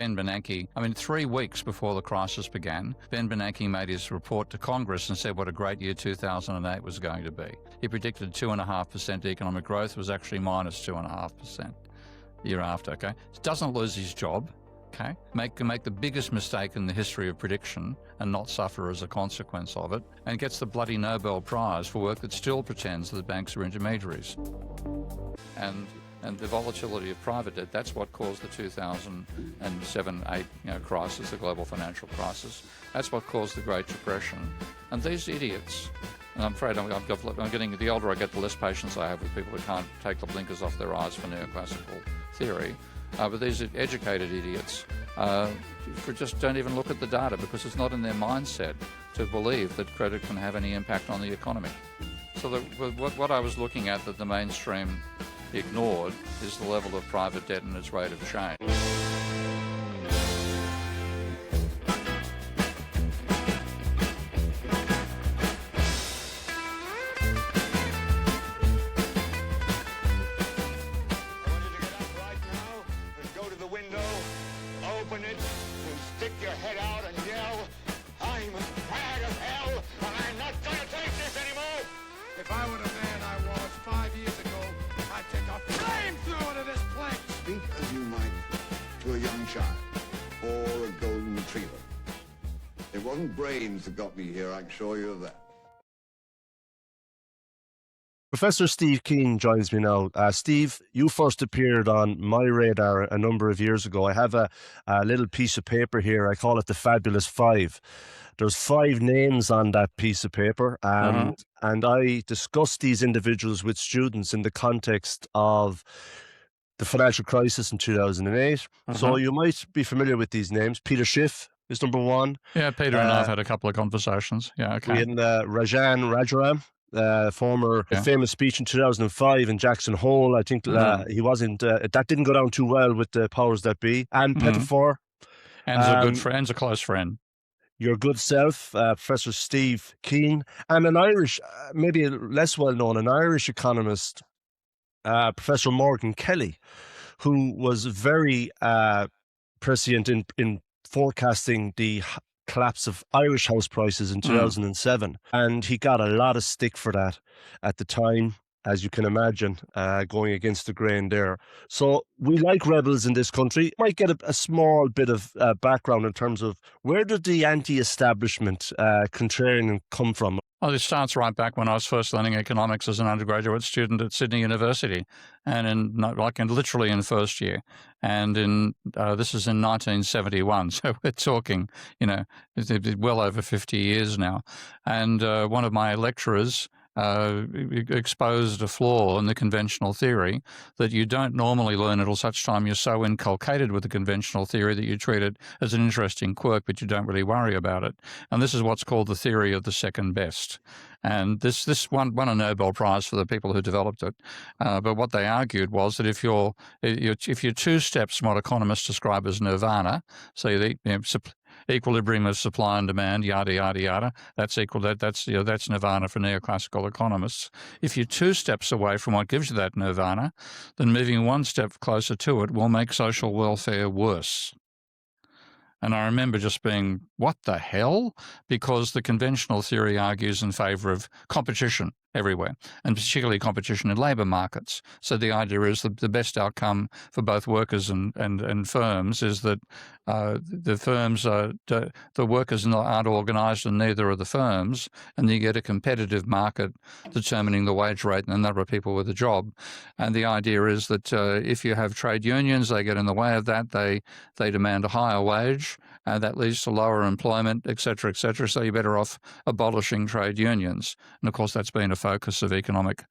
Ben Bernanke, 3 weeks before the crisis began, Ben Bernanke made his report to Congress and said what a great year 2008 was going to be. He predicted 2.5% economic growth, was actually minus 2.5% the year after, okay? He doesn't lose his job, okay? Can make the biggest mistake in the history of prediction and not suffer as a consequence of it, and gets the bloody Nobel Prize for work that still pretends that banks are intermediaries. And the volatility of private debt, that's what caused the 2007-8 crisis, the global financial crisis. That's what caused the Great Depression. And these idiots, and I'm afraid I'm getting, the older I get, the less patience I have with people who can't take the blinkers off their eyes for neoclassical theory. But these educated idiots just don't even look at the data because it's not in their mindset to believe that credit can have any impact on the economy. So what I was looking at that the mainstream ignored is the level of private debt and its rate of change. Open it and stick your head out and yell, "I'm mad as hell and I'm not gonna take this anymore!" If I were the man I was 5 years ago, I'd take a flamethrower to this place! Speak as you might to a young child or a golden retriever. It wasn't brains that got me here, I can assure you of that. Professor Steve Keen joins me now. Steve, you first appeared on my radar a number of years ago. I have a little piece of paper here. I call it the Fabulous Five. There's 5 names on that piece of paper, and I discussed these individuals with students in the context of the financial crisis in 2008. So you might be familiar with these names. Peter Schiff is number 1. Yeah, Peter and I've had a couple of conversations. Yeah, okay. We had Rajan Rajaram. Former famous speech in 2005 in Jackson Hole. I think he wasn't. That didn't go down too well with the powers that be. And Pettifor. Anne's a good friend, a close friend. Your good self, Professor Steve Keen, and an Irish, maybe less well known, an Irish economist, Professor Morgan Kelly, who was very prescient in forecasting the collapse of Irish house prices in 2007. And he got a lot of stick for that at the time, as you can imagine, going against the grain there. So we like rebels in this country. Might get a small bit of background in terms of where did the anti-establishment contrarian come from? Well, it starts right back when I was first learning economics as an undergraduate student at Sydney University, and literally in first year. And this is in 1971, so we're talking, well over 50 years now. And one of my lecturers exposed a flaw in the conventional theory that you don't normally learn until such time you're so inculcated with the conventional theory that you treat it as an interesting quirk, but you don't really worry about it. And this is what's called the theory of the second best. And this won a Nobel Prize for the people who developed it. But what they argued was that if you're 2 steps from what economists describe as nirvana, so the equilibrium of supply and demand, yada yada yada. That's nirvana for neoclassical economists. If you're 2 steps away from what gives you that nirvana, then moving 1 step closer to it will make social welfare worse. And I remember just being, what the hell? Because the conventional theory argues in favour of competition everywhere, and particularly competition in labour markets. So the idea is that the best outcome for both workers and firms is that the firms the workers aren't organised, and neither are the firms, and you get a competitive market determining the wage rate and the number of people with a job. And the idea is that if you have trade unions, they get in the way of that. They demand a higher wage, and that leads to lower employment, et cetera, so you're better off abolishing trade unions. And of course, that's been a focus of economic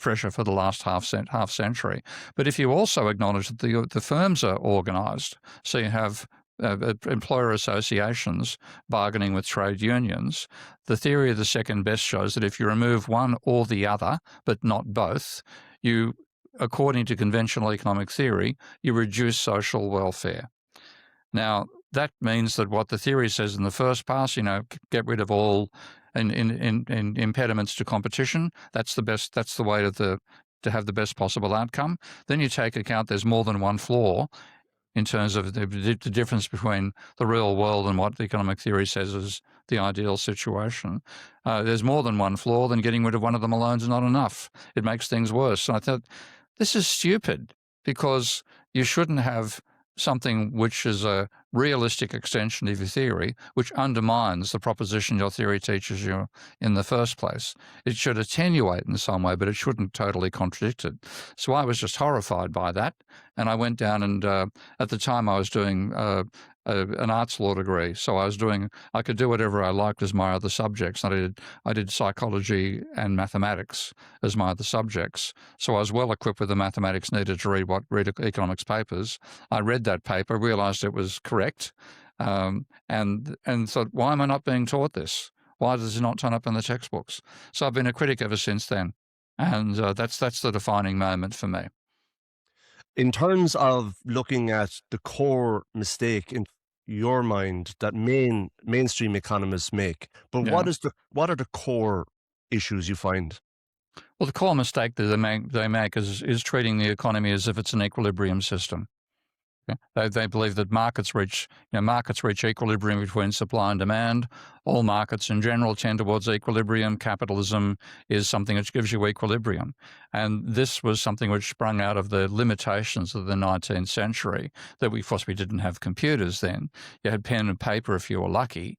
pressure for the last half century. But if you also acknowledge that the firms are organised, so you have employer associations bargaining with trade unions, the theory of the second best shows that if you remove one or the other, but not both, you, according to conventional economic theory, you reduce social welfare. Now, that means that what the theory says in the first pass, get rid of all in impediments to competition. That's the best. That's the way to have the best possible outcome. Then you take account there's more than one flaw. in terms of the difference between the real world and what the economic theory says is the ideal situation. There's more than one flaw, then getting rid of one of them alone is not enough. It makes things worse. And I thought, this is stupid, because you shouldn't have something which is a realistic extension of your theory, which undermines the proposition your theory teaches you in the first place. It should attenuate in some way, but it shouldn't totally contradict it. So I was just horrified by that. And I went down and at the time I was doing an arts law degree. So I could do whatever I liked as my other subjects. And I did psychology and mathematics as my other subjects. So I was well equipped with the mathematics needed to read economics papers. I read that paper, realized it was correct, and thought, why am I not being taught this? Why does it not turn up in the textbooks? So I've been a critic ever since then. And that's the defining moment for me. In terms of looking at the core mistake in your mind that mainstream economists make, but Yeah. what are the core issues you find? Well, the core mistake that they make is treating the economy as if it's an equilibrium system. They believe that markets reach equilibrium between supply and demand. All markets in general tend towards equilibrium. Capitalism is something which gives you equilibrium. And this was something which sprung out of the limitations of the 19th century, that of course we didn't have computers then. You had pen and paper if you were lucky.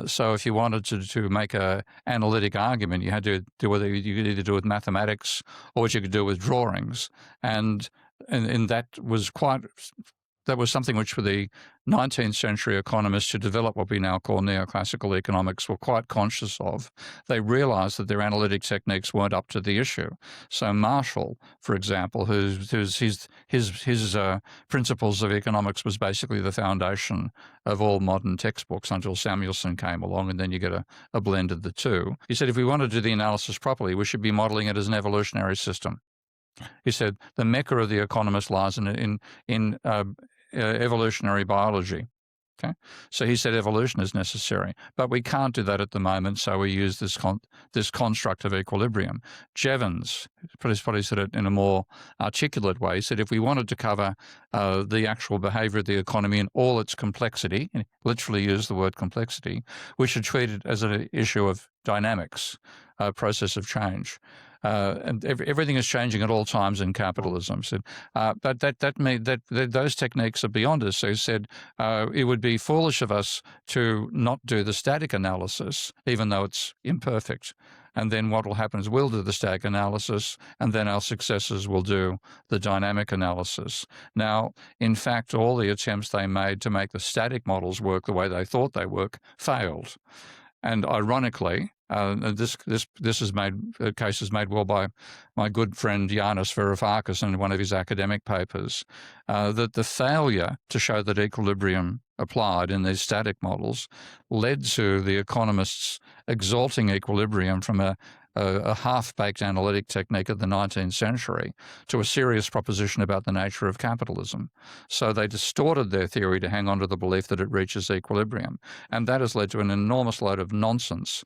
So if you wanted to make an analytic argument, you had to do whether you could either do it with mathematics or what you could do with drawings. And that was something which for the 19th century economists who developed what we now call neoclassical economics were quite conscious of. They realized that their analytic techniques weren't up to the issue. So Marshall, for example, his principles of economics was basically the foundation of all modern textbooks until Samuelson came along, and then you get a blend of the two. He said, if we want to do the analysis properly, we should be modeling it as an evolutionary system. He said the mecca of the economist lies in evolutionary biology. Okay, so he said evolution is necessary, but we can't do that at the moment. So we use this construct of equilibrium. Jevons probably said it in a more articulate way. He said if we wanted to cover the actual behaviour of the economy in all its complexity, and literally used the word complexity, we should treat it as an issue of dynamics, a process of change. And everything is changing at all times in capitalism. So, but those techniques are beyond us. So he said it would be foolish of us to not do the static analysis, even though it's imperfect. And then what will happen is we'll do the static analysis, and then our successors will do the dynamic analysis. Now, in fact, all the attempts they made to make the static models work the way they thought they work failed. And ironically, this case is made well by my good friend Yanis Varoufakis in one of his academic papers, that the failure to show that equilibrium applied in these static models led to the economists exalting equilibrium from a half-baked analytic technique of the 19th century to a serious proposition about the nature of capitalism. So they distorted their theory to hang on to the belief that it reaches equilibrium. And that has led to an enormous load of nonsense,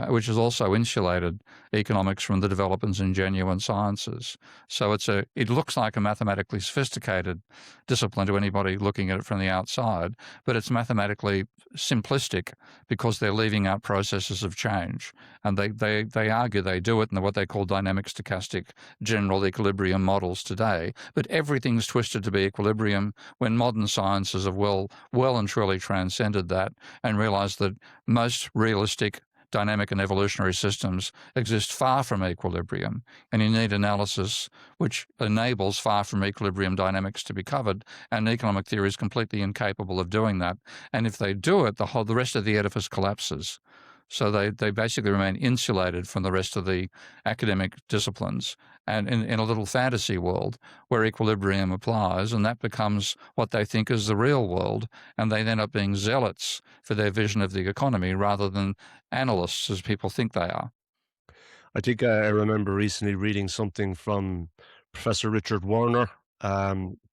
which has also insulated economics from the developments in genuine sciences. So it looks like a mathematically sophisticated discipline to anybody looking at it from the outside, but it's mathematically simplistic because they're leaving out processes of change. And they argue they do it in what they call dynamic stochastic general equilibrium models today. But everything's twisted to be equilibrium when modern sciences have well and truly transcended that and realized that most realistic dynamic and evolutionary systems exist far from equilibrium, and you need analysis which enables far from equilibrium dynamics to be covered, and economic theory is completely incapable of doing that. And if they do it, the rest of the edifice collapses. So they basically remain insulated from the rest of the academic disciplines and in a little fantasy world where equilibrium applies, and that becomes what they think is the real world, and they end up being zealots for their vision of the economy rather than analysts as people think they are. I think I remember recently reading something from Professor Richard Werner,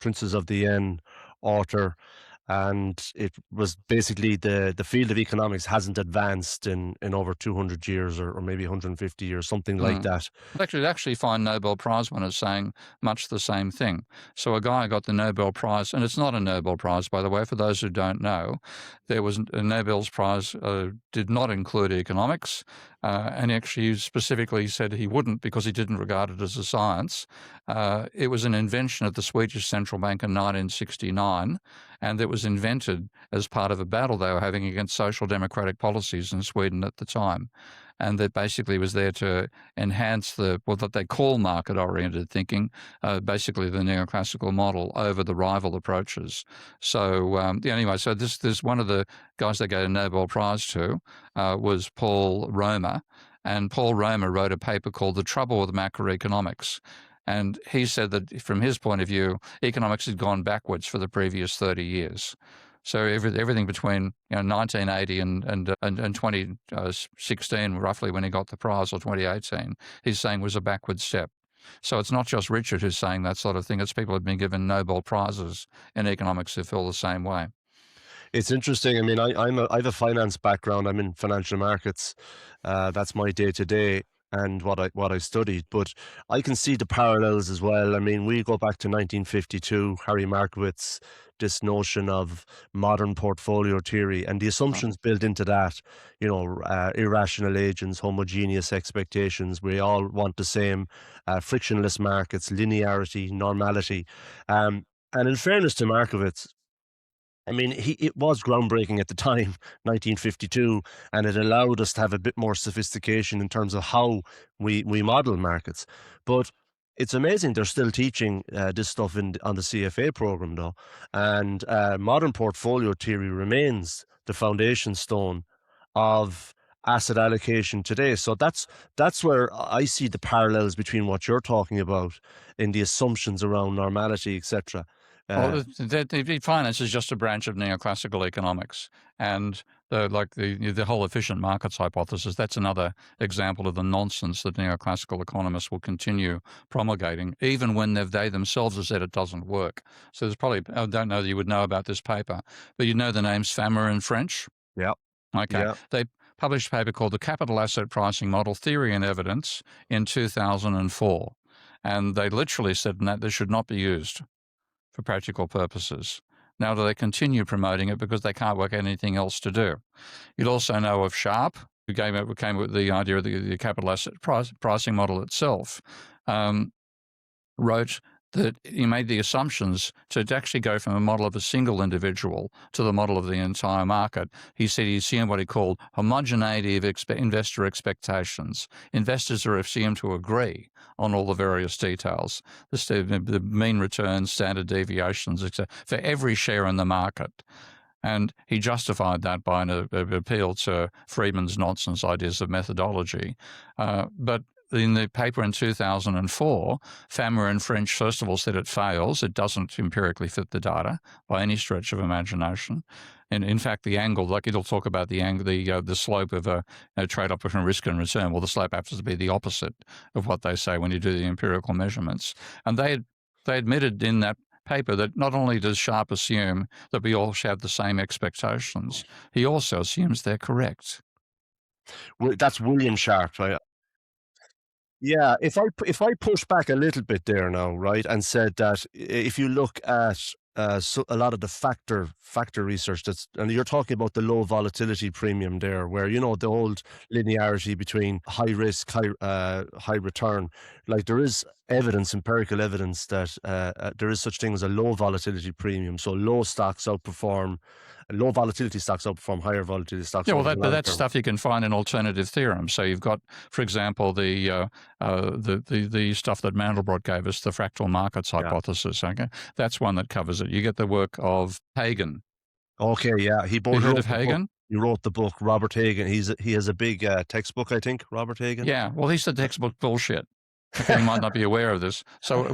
Princes of the Yen author, and it was basically the field of economics hasn't advanced in over 200 years or maybe 150 years, something like that. Actually, you'd actually find Nobel Prize winners saying much the same thing. So a guy got the Nobel Prize, and it's not a Nobel Prize, by the way, for those who don't know. There was a Nobel's Prize did not include economics, and actually specifically said he wouldn't because he didn't regard it as a science. It was an invention of the Swedish Central Bank in 1969, and it was invented as part of a battle they were having against social democratic policies in Sweden at the time. And that basically was there to enhance what they call market-oriented thinking, basically the neoclassical model over the rival approaches. So anyway, so this one of the guys they gave a Nobel Prize to was Paul Romer, and Paul Romer wrote a paper called "The Trouble with Macroeconomics." And he said that from his point of view, economics had gone backwards for the previous 30 years. So everything between 1980 and 2016, roughly when he got the prize, or 2018, he's saying was a backward step. So it's not just Richard who's saying that sort of thing. It's people who've been given Nobel Prizes in economics who feel the same way. It's interesting. I mean, I have a finance background. I'm in financial markets. That's my day to day and what I studied. But I can see the parallels as well. I mean, we go back to 1952, Harry Markowitz, this notion of modern portfolio theory and the assumptions built into that. Irrational agents, homogeneous expectations. We all want the same. Frictionless markets, linearity, normality. And in fairness to Markowitz, I mean, it was groundbreaking at the time, 1952, and it allowed us to have a bit more sophistication in terms of how we model markets. But it's amazing they're still teaching this stuff on the CFA program, though. And modern portfolio theory remains the foundation stone of asset allocation today. So that's where I see the parallels between what you're talking about in the assumptions around normality, etc. Well, the finance is just a branch of neoclassical economics, and the whole efficient markets hypothesis. That's another example of the nonsense that neoclassical economists will continue promulgating, even when they themselves have said it doesn't work. So there's probably, I don't know that you would know about this paper, but you know the names Famer and French. Yeah. Okay. Yeah. They published a paper called The Capital Asset Pricing Model, Theory and Evidence in 2004. And they literally said that this should not be used for practical purposes. Now, do they continue promoting it because they can't work out anything else to do? You'd also know of Sharp, who came up with the idea of the capital asset pricing model itself, wrote that he made the assumptions to actually go from a model of a single individual to the model of the entire market. He said he assumed what he called homogeneity of investor expectations. Investors are assumed to agree on all the various details, the mean returns, standard deviations, etc., for every share in the market. And he justified that by an appeal to Friedman's nonsense ideas of methodology. But in the paper in 2004, Famer and French, first of all, said it fails. It doesn't empirically fit the data by any stretch of imagination. And in fact, the angle, like it'll talk about the angle, the slope of a trade-off between risk and return. Well, the slope happens to be the opposite of what they say when you do the empirical measurements. And they admitted in that paper that not only does Sharp assume that we all have the same expectations, he also assumes they're correct. That's William Sharp, right? Yeah, if I push back a little bit there now, right, and said that if you look at a lot of the factor research and you're talking about the low volatility premium there, where the old linearity between high risk, high return, like there is empirical evidence that there is such thing as a low volatility premium. So low volatility stocks outperform higher volatility stocks. Yeah, well, that's stuff you can find in alternative theorems. So you've got, for example, the stuff that Mandelbrot gave us, the fractal markets hypothesis. Okay, that's one that covers it. You get the work of Hagen. Okay, yeah, you heard of Hagen? He wrote the book, Robert Hagen. He has a big textbook, I think, Robert Hagen. Yeah, well, he's the textbook bullshit. Okay, you might not be aware of this. So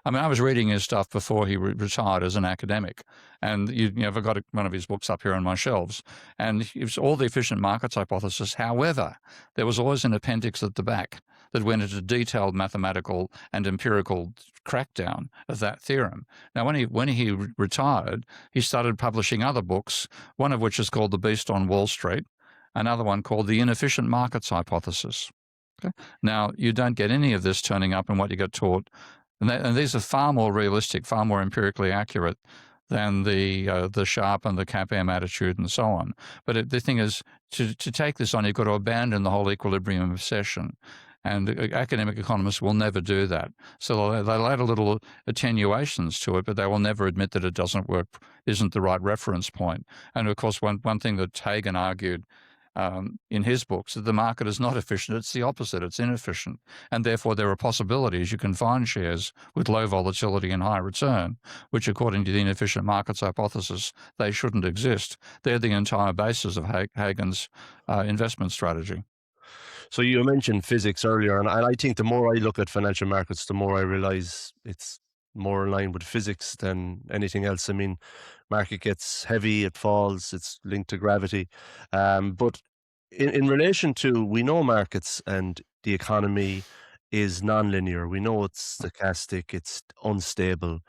I was reading his stuff before he retired as an academic, and I've got one of his books up here on my shelves, and it was all the efficient markets hypothesis. However, there was always an appendix at the back that went into detailed mathematical and empirical crackdown of that theorem. Now, when he retired, he started publishing other books, one of which is called The Beast on Wall Street, another one called The Inefficient Markets Hypothesis. Okay? Now, you don't get any of this turning up in what you get taught, and these are far more realistic, far more empirically accurate than the sharp and the CAPM attitude and so on. But the thing is, to take this on, you've got to abandon the whole equilibrium obsession. And academic economists will never do that. So they'll add a little attenuations to it, but they will never admit that it doesn't work, isn't the right reference point. And of course, one thing that Hagen argued in his books, that the market is not efficient, it's the opposite, it's inefficient. And therefore there are possibilities you can find shares with low volatility and high return, which according to the inefficient markets hypothesis, they shouldn't exist. They're the entire basis of Hagen's investment strategy. So you mentioned physics earlier, and I think the more I look at financial markets, the more I realize it's more in line with physics than anything else. I mean, market gets heavy, it falls, it's linked to gravity. But in relation to, we know markets and the economy is nonlinear. We know it's stochastic, it's unstable.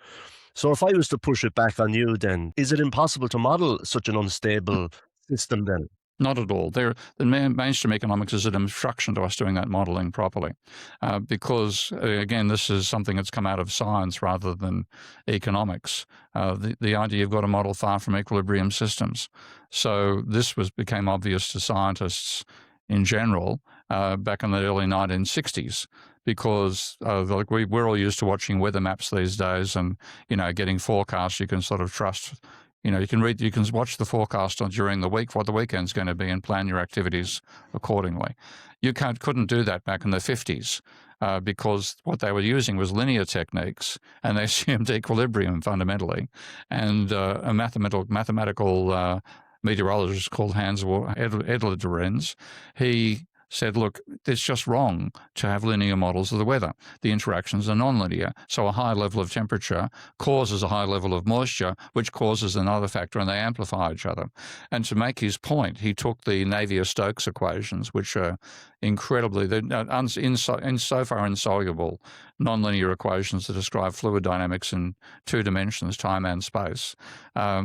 So if I was to push it back on you, then is it impossible to model such an unstable system then? Not at all. The mainstream economics is an obstruction to us doing that modeling properly, because again, this is something that's come out of science rather than economics. The idea you've got to model far from equilibrium systems. So this became obvious to scientists in general back in the early 1960s. Because like we're all used to watching weather maps these days, and getting forecasts you can sort of trust. You can watch the forecast during the week, what the weekend's going to be, and plan your activities accordingly. You couldn't do that back in the 50s because what they were using was linear techniques, and they assumed equilibrium fundamentally. And a mathematical meteorologist called Hans Edler Lorenz, he said, look, it's just wrong to have linear models of the weather. The interactions are nonlinear. So a high level of temperature causes a high level of moisture, which causes another factor, and they amplify each other. And to make his point, he took the Navier-Stokes equations, which are incredibly, insofar insoluble, nonlinear equations that describe fluid dynamics in two dimensions, time and space.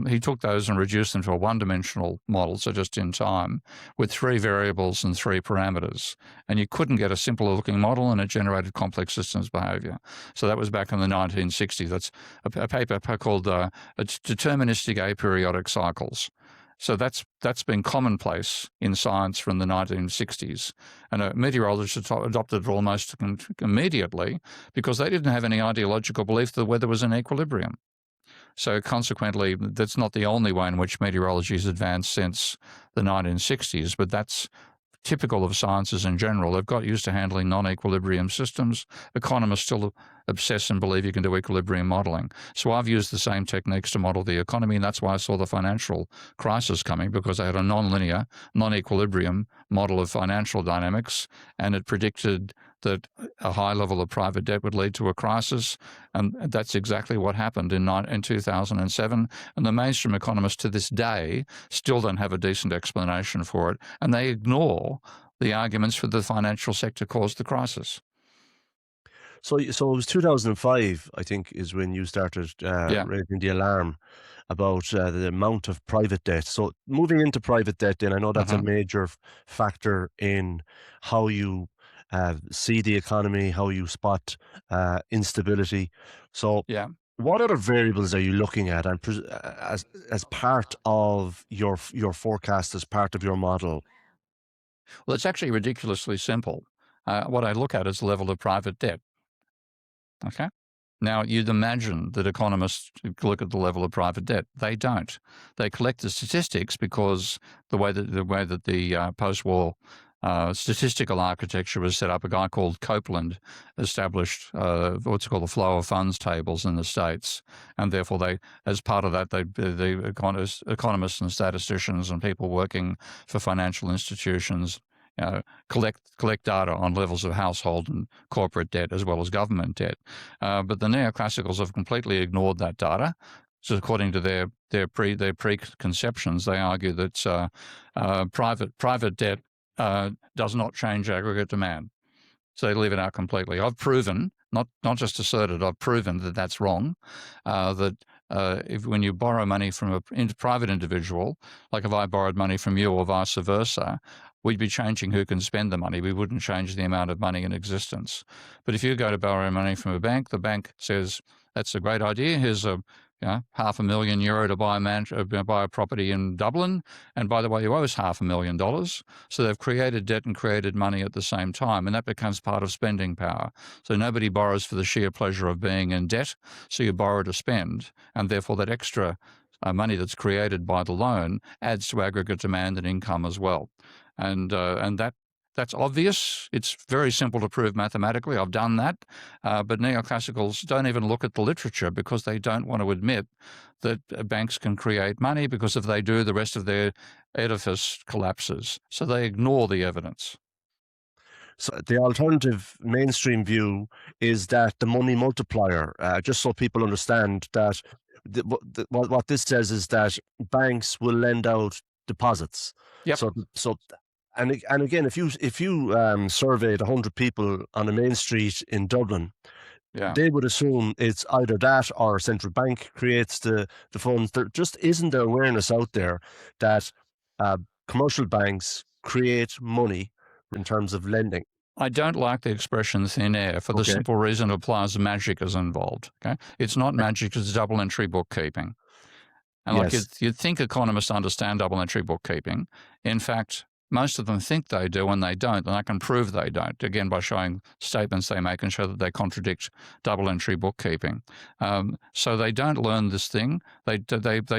He took those and reduced them to a one-dimensional model, so just in time, with three variables and three parameters. And you couldn't get a simpler looking model, and it generated complex systems behavior. So that was back in the 1960s. That's a paper called Deterministic Aperiodic Cycles. So that's been commonplace in science from the 1960s. And meteorologists adopted it almost immediately because they didn't have any ideological belief that the weather was in equilibrium. So consequently, that's not the only way in which meteorology has advanced since the 1960s, but that's typical of sciences in general. They've got used to handling non-equilibrium systems. Economists still obsess and believe you can do equilibrium modeling. So I've used the same techniques to model the economy, and that's why I saw the financial crisis coming, because I had a non-linear, non-equilibrium model of financial dynamics, and it predicted that a high level of private debt would lead to a crisis, and that's exactly what happened in 2007. And the mainstream economists to this day still don't have a decent explanation for it, and they ignore the arguments for the financial sector caused the crisis. So it was 2005, I think, is when you started raising the alarm about the amount of private debt. So moving into private debt, then I know that's a major factor in how you see the economy, how you spot instability. So what other variables are you looking at, and as part of your forecast, as part of your model? Well, it's actually ridiculously simple. What I look at is the level of private debt. Okay. Now, you'd imagine that economists look at the level of private debt. They don't. They collect the statistics because the way that the post-war statistical architecture was set up, a guy called Copeland established what's called the flow of funds tables in the States, and therefore they, as part of that, the economists and statisticians and people working for financial institutions collect data on levels of household and corporate debt as well as government debt. But the neoclassicals have completely ignored that data. So according to their preconceptions, they argue that private debt does not change aggregate demand. So they leave it out completely. I've proven, not just asserted, I've proven that that's wrong. When you borrow money from a private individual, like if I borrowed money from you or vice versa, we'd be changing who can spend the money. We wouldn't change the amount of money in existence. But if you go to borrow money from a bank, the bank says, that's a great idea. Here's a €500,000 to buy a property in Dublin. And by the way, you owe us $500,000. So they've created debt and created money at the same time, and that becomes part of spending power. So nobody borrows for the sheer pleasure of being in debt. So you borrow to spend, and therefore that extra money that's created by the loan adds to aggregate demand and income as well. And that's obvious. It's very simple to prove mathematically. I've done that. But neoclassicals don't even look at the literature because they don't want to admit that banks can create money, because if they do, the rest of their edifice collapses. So they ignore the evidence. So the alternative mainstream view is that the money multiplier, just so people understand that what this says is that banks will lend out deposits. Yep. And again, if you surveyed 100 people on a main street in Dublin, they would assume it's either that or a central bank creates the funds. There just isn't the awareness out there that commercial banks create money in terms of lending. I don't like the expression thin air for the simple reason it implies magic is involved. Okay, it's not magic; it's double entry bookkeeping. And like you'd think economists understand double entry bookkeeping. In fact, most of them think they do, and they don't, and I can prove they don't, again, by showing statements they make and show that they contradict double entry bookkeeping. So they don't learn this thing. They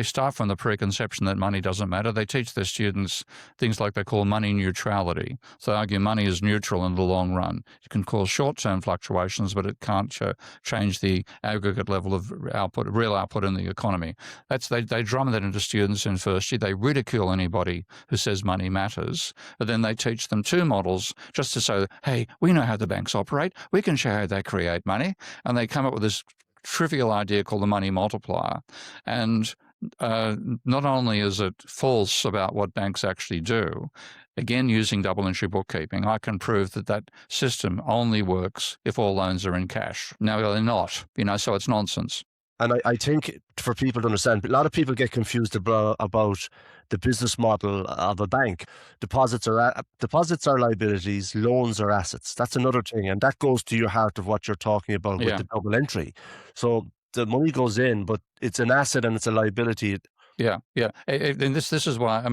start from the preconception that money doesn't matter. They teach their students things like they call money neutrality. So they argue money is neutral in the long run. It can cause short-term fluctuations, but it can't change the aggregate level of output, real output in the economy. They drum that into students in first year. They ridicule anybody who says money matters. But then they teach them two models just to say, hey, we know how the banks operate. We can show how they create money. And they come up with this trivial idea called the money multiplier. And not only is it false about what banks actually do, again, using double entry bookkeeping, I can prove that system only works if all loans are in cash. Now, they're not, so it's nonsense. And I think for people to understand, a lot of people get confused about the business model of a bank. Deposits are liabilities, loans are assets. That's another thing, and that goes to your heart of what you're talking about with the double entry. So the money goes in, but it's an asset and it's a liability. Yeah. And this is why,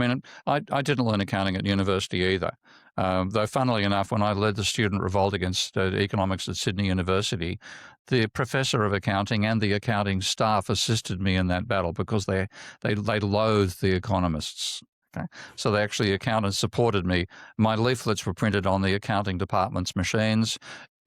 I didn't learn accounting at university either. Though funnily enough, when I led the student revolt against economics at Sydney University, the professor of accounting and the accounting staff assisted me in that battle because they loathed the economists. Okay. So they actually, accountants supported me. My leaflets were printed on the accounting department's machines.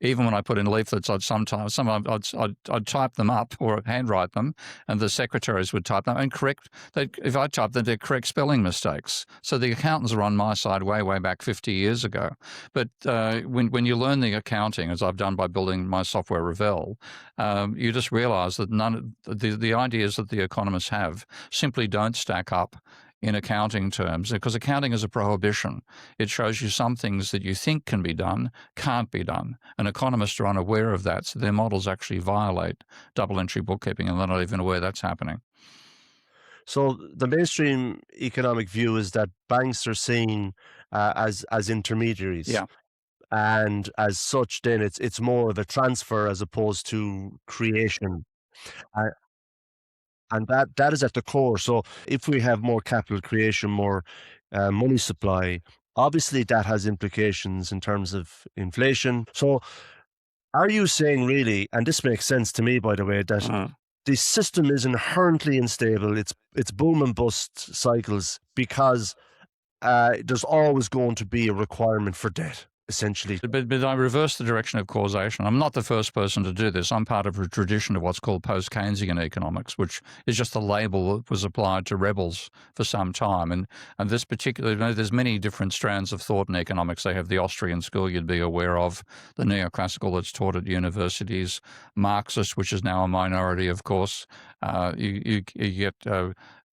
Even when I put in leaflets, I'd type them up or handwrite them, and the secretaries would type them and correct. If I typed them, they'd correct spelling mistakes. So the accountants were on my side way back 50 years ago. But when you learn the accounting, as I've done by building my software Revell, you just realize that the ideas that the economists have simply don't stack up in accounting terms, because accounting is a prohibition. It shows you some things that you think can be done, can't be done. And economists are unaware of that, so their models actually violate double entry bookkeeping, and they're not even aware that's happening. So the mainstream economic view is that banks are seen as intermediaries. Yeah. And as such, then it's more of a transfer as opposed to creation. And that is at the core. So if we have more capital creation, more money supply, obviously that has implications in terms of inflation. So are you saying really, and this makes sense to me, by the way, that the system is inherently unstable, it's boom and bust cycles because there's always going to be a requirement for debt, essentially? But I reverse the direction of causation. I'm not the first person to do this. I'm part of a tradition of what's called post-Keynesian economics, which is just a label that was applied to rebels for some time. And this particular, there's many different strands of thought in economics. They have the Austrian school you'd be aware of, the neoclassical that's taught at universities, Marxist, which is now a minority, of course. You get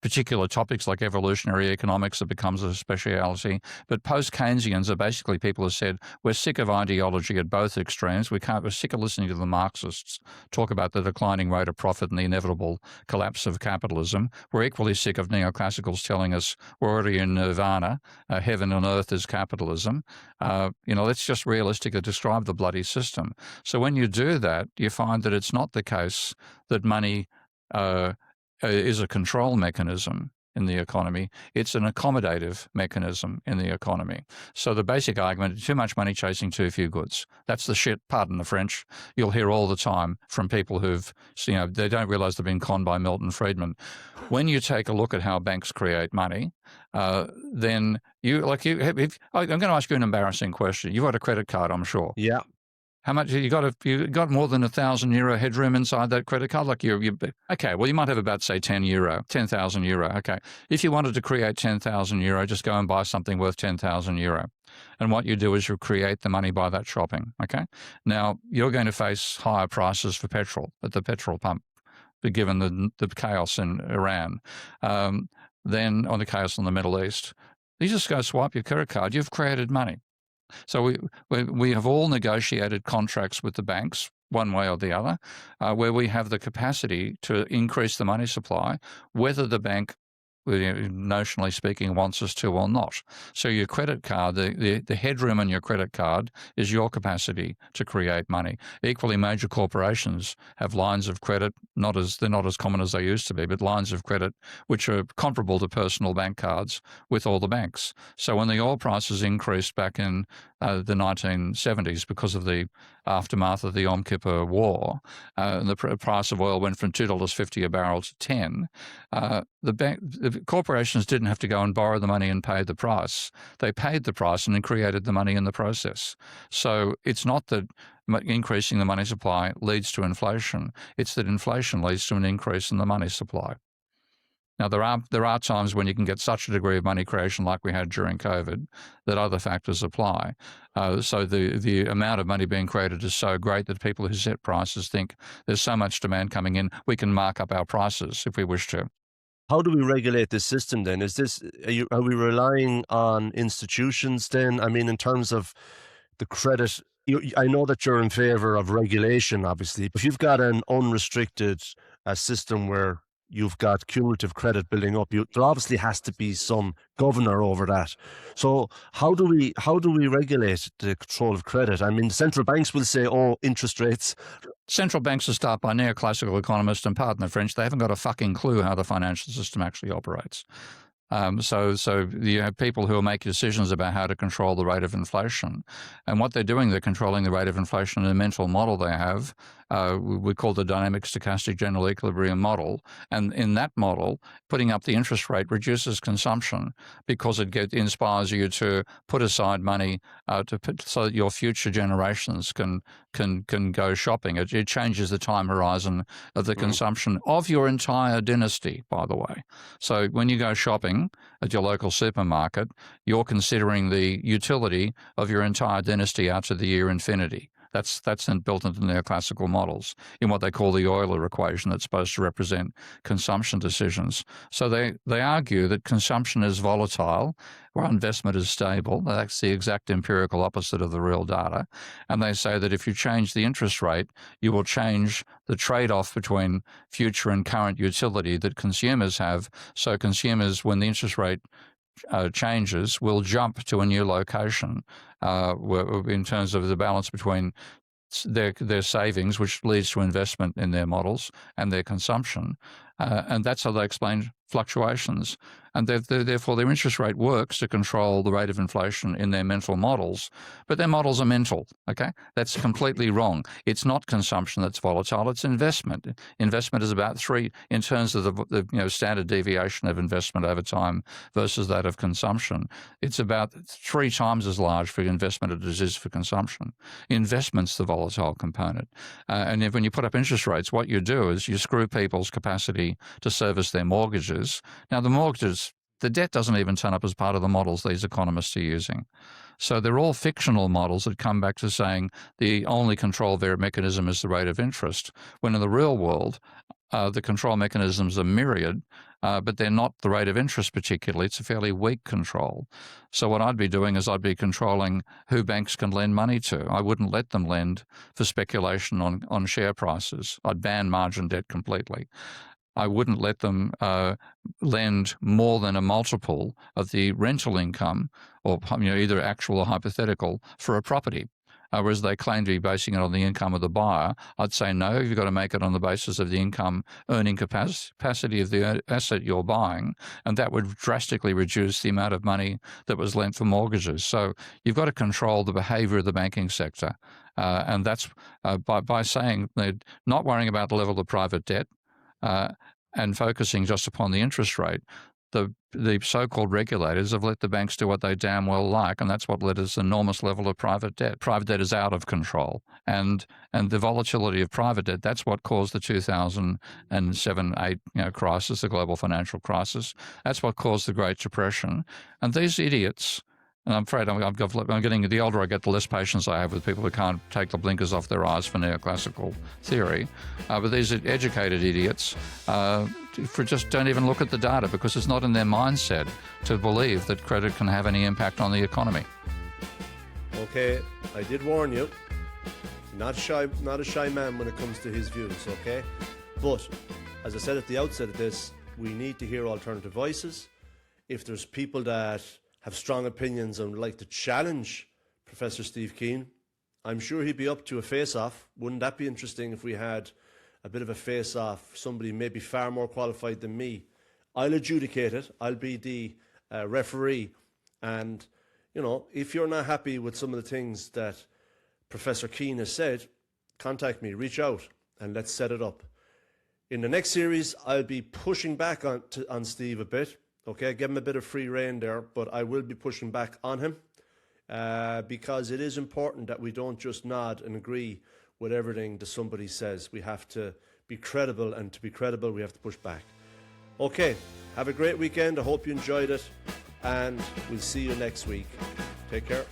particular topics like evolutionary economics, it becomes a speciality. But post-Keynesians are basically people who said, we're sick of ideology at both extremes. We're sick of listening to the Marxists talk about the declining rate of profit and the inevitable collapse of capitalism. We're equally sick of neoclassicals telling us we're already in nirvana, heaven on earth is capitalism. Let's just realistically describe the bloody system. So when you do that, you find that it's not the case that money is a control mechanism in the economy. It's an accommodative mechanism in the economy. So the basic argument, too much money chasing too few goods. That's the shit, pardon the French, you'll hear all the time from people they don't realize they've been conned by Milton Friedman. When you take a look at how banks create money, then I'm going to ask you an embarrassing question. You've got a credit card, I'm sure. Yeah. How much you got more than €1,000 headroom inside that credit card? Like okay, well, you might have about, say, €10,000. Okay. If you wanted to create €10,000, just go and buy something worth €10,000. And what you do is you create the money by that shopping. Okay. Now you're going to face higher prices for petrol at the petrol pump, given the chaos in Iran, then on the chaos in the Middle East. You just go swipe your credit card. You've created money. So we have all negotiated contracts with the banks, one way or the other, where we have the capacity to increase the money supply, whether the bank, notionally speaking, wants us to or not. So your credit card, the headroom in your credit card is your capacity to create money. Equally, major corporations have lines of credit, they're not as common as they used to be, but lines of credit which are comparable to personal bank cards with all the banks. So when the oil prices increased back in the 1970s because of the aftermath of the Yom Kippur War, and the price of oil went from $2.50 a barrel to $10, the corporations didn't have to go and borrow the money and pay the price. They paid the price and then created the money in the process. So it's not that increasing the money supply leads to inflation. It's that inflation leads to an increase in the money supply. Now, there are times when you can get such a degree of money creation like we had during COVID that other factors apply. So the amount of money being created is so great that people who set prices think there's so much demand coming in, we can mark up our prices if we wish to. How do we regulate this system then? Are we relying on institutions then? I mean, in terms of the credit, I know that you're in favor of regulation, obviously. If you've got an unrestricted system where you've got cumulative credit building up, there obviously has to be some governor over that. So how do we regulate the control of credit? I mean, central banks will say, oh, interest rates. Central banks are staffed by neoclassical economists, and pardon the French, they haven't got a fucking clue how the financial system actually operates. So you have people who will make decisions about how to control the rate of inflation. And what they're doing, they're controlling the rate of inflation in a mental model they have. We call the dynamic stochastic general equilibrium model. And in that model, putting up the interest rate reduces consumption because it inspires you to put aside money so that your future generations can go shopping. It changes the time horizon of the consumption of your entire dynasty, by the way. So when you go shopping at your local supermarket, you're considering the utility of your entire dynasty out to the year infinity. That's built into neoclassical models in what they call the Euler equation that's supposed to represent consumption decisions. So they argue that consumption is volatile while investment is stable. That's the exact empirical opposite of the real data. And they say that if you change the interest rate, you will change the trade-off between future and current utility that consumers have. So consumers, when the interest rate changes, will jump to a new location in terms of the balance between their savings, which leads to investment in their models, and their consumption. And that's how they explain fluctuations. And therefore, their interest rate works to control the rate of inflation in their mental models. But their models are mental, okay? That's completely wrong. It's not consumption that's volatile, it's investment. Investment is about in terms of the standard deviation of investment over time versus that of consumption. It's about 3 times as large for investment as it is for consumption. Investment's the volatile component. And when you put up interest rates, what you do is you screw people's capacity to service their mortgages. Now, the debt doesn't even turn up as part of the models these economists are using. So they're all fictional models that come back to saying the only control mechanism is the rate of interest, when in the real world, the control mechanisms are myriad. but they're not the rate of interest particularly. It's a fairly weak control. So what I'd be doing is I'd be controlling who banks can lend money to. I wouldn't let them lend for speculation on share prices. I'd ban margin debt completely. I wouldn't let them lend more than a multiple of the rental income, or either actual or hypothetical, for a property. Whereas they claim to be basing it on the income of the buyer, I'd say no, you've got to make it on the basis of the income earning capacity of the asset you're buying, and that would drastically reduce the amount of money that was lent for mortgages. So you've got to control the behaviour of the banking sector, and that's by saying they're not worrying about the level of private debt, and focusing just upon the interest rate. The so-called regulators have let the banks do what they damn well like, and that's what led us an enormous level of private debt. Private debt is out of control, and the volatility of private debt, that's what caused the 2007-8 crisis, the global financial crisis. That's what caused the Great Depression. And these idiots, and I'm afraid I'm getting, the older I get, the less patience I have with people who can't take the blinkers off their eyes for neoclassical theory. But these educated idiots just don't even look at the data, because it's not in their mindset to believe that credit can have any impact on the economy. Okay, I did warn you. Not a shy man when it comes to his views, okay? But, as I said at the outset of this, we need to hear alternative voices. If there's people that have strong opinions and would like to challenge Professor Steve Keen, I'm sure he'd be up to a face-off. Wouldn't that be interesting if we had a bit of a face-off, somebody maybe far more qualified than me? I'll adjudicate it. I'll be the referee. And, if you're not happy with some of the things that Professor Keen has said, contact me, reach out, and let's set it up. In the next series, I'll be pushing back on Steve a bit. Okay, give him a bit of free rein there, but I will be pushing back on him because it is important that we don't just nod and agree with everything that somebody says. We have to be credible, and to be credible, we have to push back. Okay, have a great weekend. I hope you enjoyed it, and we'll see you next week. Take care.